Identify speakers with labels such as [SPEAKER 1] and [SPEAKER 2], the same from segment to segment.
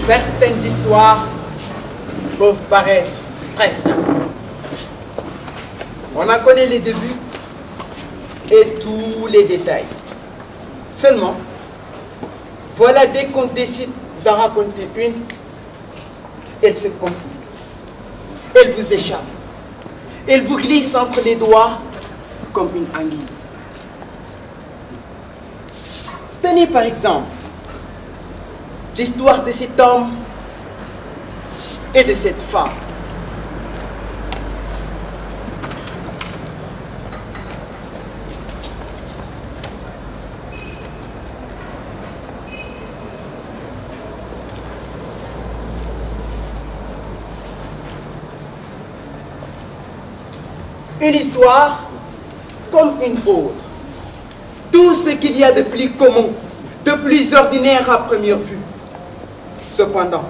[SPEAKER 1] Certaines histoires peuvent paraître très simples. On en connaît les débuts et tous les détails. Seulement, voilà, dès qu'on décide d'en raconter une, elle se complique. Elle vous échappe. Elle vous glisse entre les doigts comme une anguille. Tenez par exemple l'histoire de cet homme et de cette femme. Une histoire comme une autre. Tout ce qu'il y a de plus commun, de plus ordinaire à première vue. Cependant,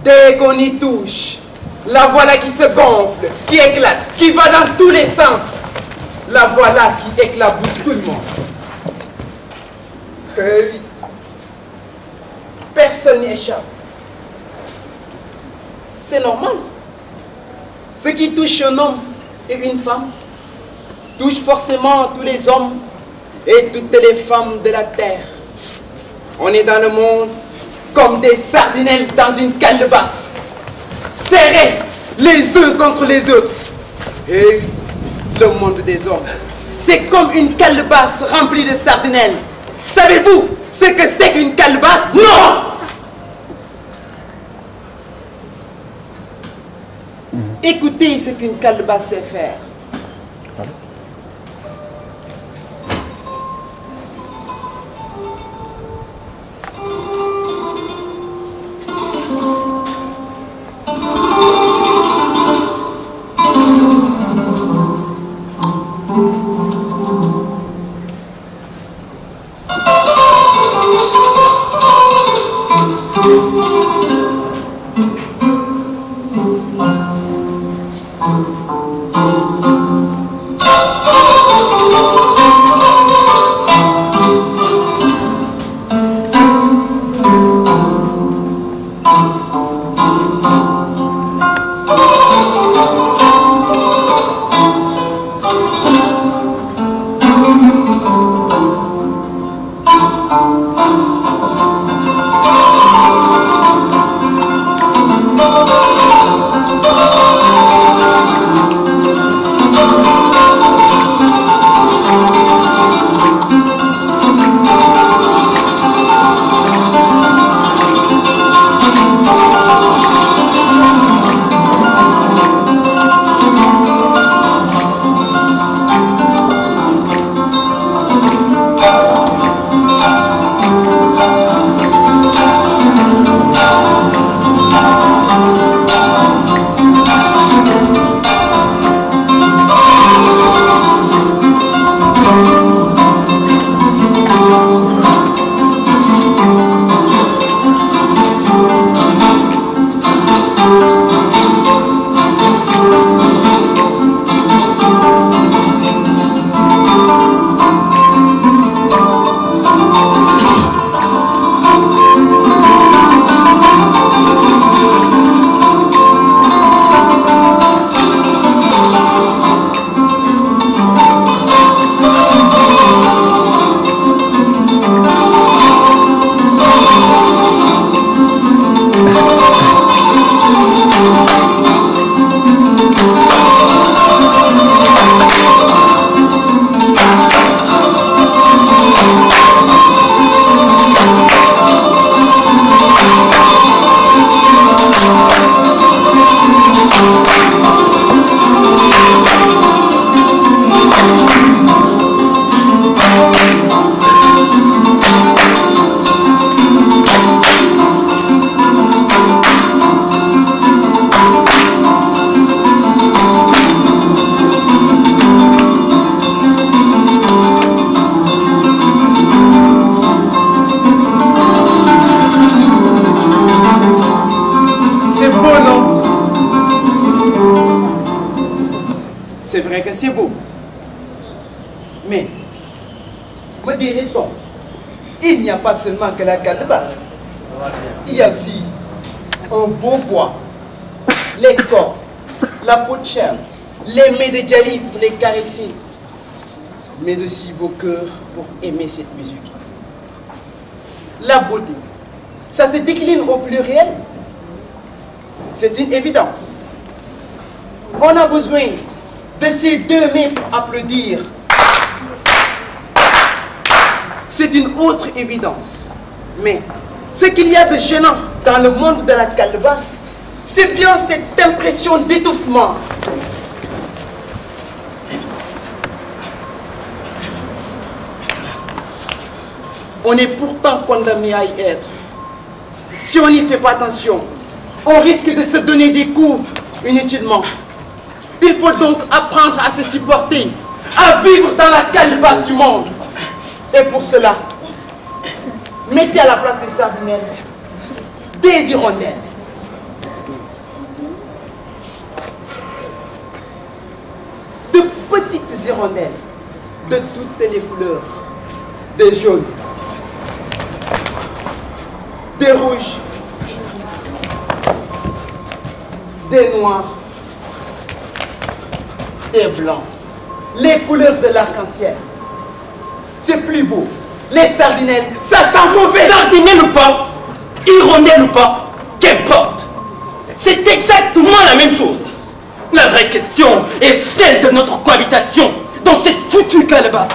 [SPEAKER 1] dès qu'on y touche, la voilà qui se gonfle, qui éclate, qui va dans tous les sens. La voilà qui éclabousse tout le monde. Oui. Personne n'y échappe. C'est normal. Ce qui touche un homme et une femme touche forcément tous les hommes et toutes les femmes de la terre. On est dans le monde comme des sardinelles dans une calebasse, serrés les uns contre les autres. Et le monde des hommes, c'est comme une calebasse remplie de sardinelles. Savez-vous ce que c'est qu'une calebasse? Non! Écoutez ce qu'une calebasse sait faire. C'est vrai que c'est beau. Mais, me dirait-on, il n'y a pas seulement que la calebasse. Il y a aussi un beau bois, les corps, la peau de chèvre, les mains de Djali pour les caresser, mais aussi vos cœurs pour aimer cette musique. La beauté, ça se décline au pluriel. C'est une évidence. On a besoin de ces deux mains pour applaudir. C'est une autre évidence. Mais ce qu'il y a de gênant dans le monde de la calebasse, c'est bien cette impression d'étouffement. On est pourtant condamné à y être. Si on n'y fait pas attention, on risque de se donner des coups inutilement. Il faut donc apprendre à se supporter, à vivre dans la calebasse du monde. Et pour cela, mettez à la place des sardinelles des hirondelles. De petites hirondelles, de toutes les couleurs, des jaunes, des rouges, des noirs, des blancs, les couleurs de l'arc-en-ciel. C'est plus beau. Les sardinelles, ça sent mauvais.
[SPEAKER 2] Sardinelles ou pas, hirondelles ou pas, qu'importe. C'est exactement la même chose. La vraie question est celle de notre cohabitation dans cette foutue calebasse.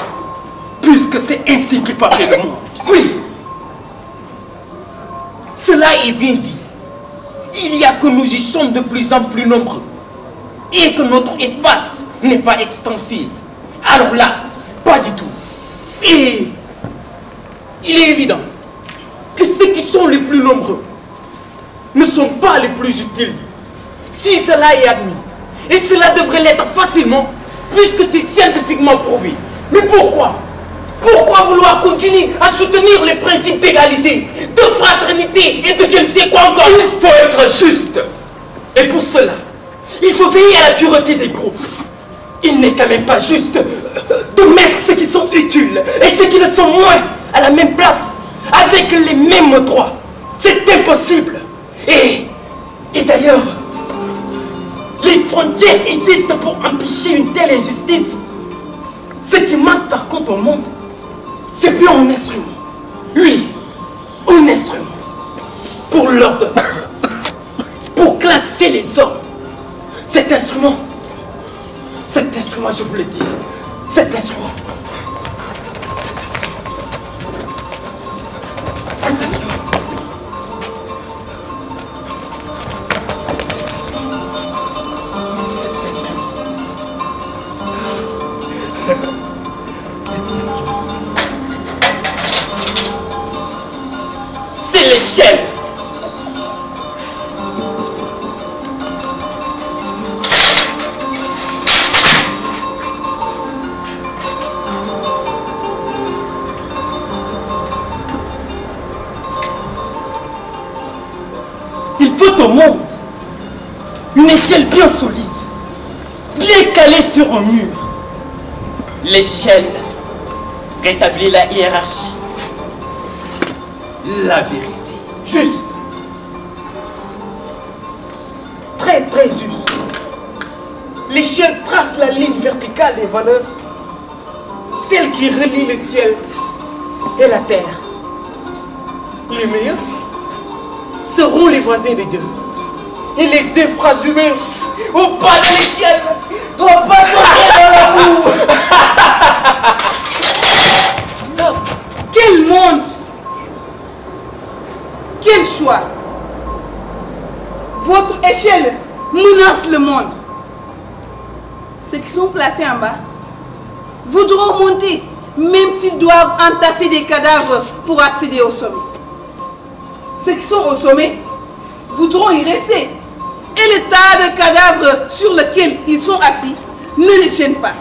[SPEAKER 2] Puisque c'est ainsi qu'il faut appeler le monde. Oui. Cela est bien dit. Il y a que nous y sommes de plus en plus nombreux. Et que notre espace n'est pas extensible. Alors là, pas du tout. Et il est évident que ceux qui sont les plus nombreux ne sont pas les plus utiles. Si cela est admis, et cela devrait l'être facilement, puisque c'est scientifiquement prouvé. Mais pourquoi? Pourquoi vouloir continuer à soutenir les principes d'égalité, de fraternité et de je ne sais quoi encore? Il faut être juste. Et pour cela, il faut veiller à la pureté des groupes. Il n'est quand même pas juste de mettre ceux qui sont utiles et ceux qui le sont moins à la même place, avec les mêmes droits. C'est impossible. Et d'ailleurs, les frontières existent pour empêcher une telle injustice. Ce qui manque par contre au monde, c'est bien un instrument. Oui, un instrument. Pour l'ordre, pour classer les hommes. Cet instrument, je vous le dis, cet instrument. C'est l'échelle. Il faut au monde une échelle bien solide, bien calée sur un mur. L'échelle rétablit la hiérarchie, la vérité, juste, très très juste. L'échelle trace la ligne verticale des valeurs, celle qui relie le ciel et la terre. Les meilleurs seront les voisins de Dieu. Et les infrahumains au bas de l'échelle doivent pas tomber dans la boue.
[SPEAKER 3] Quel monde! Quel choix! Votre échelle menace le monde. Ceux qui sont placés en bas voudront monter, même s'ils doivent entasser des cadavres pour accéder au sommet. Ceux qui sont au sommet voudront y rester. Et le tas de cadavres sur lequel ils sont assis ne les gêne pas.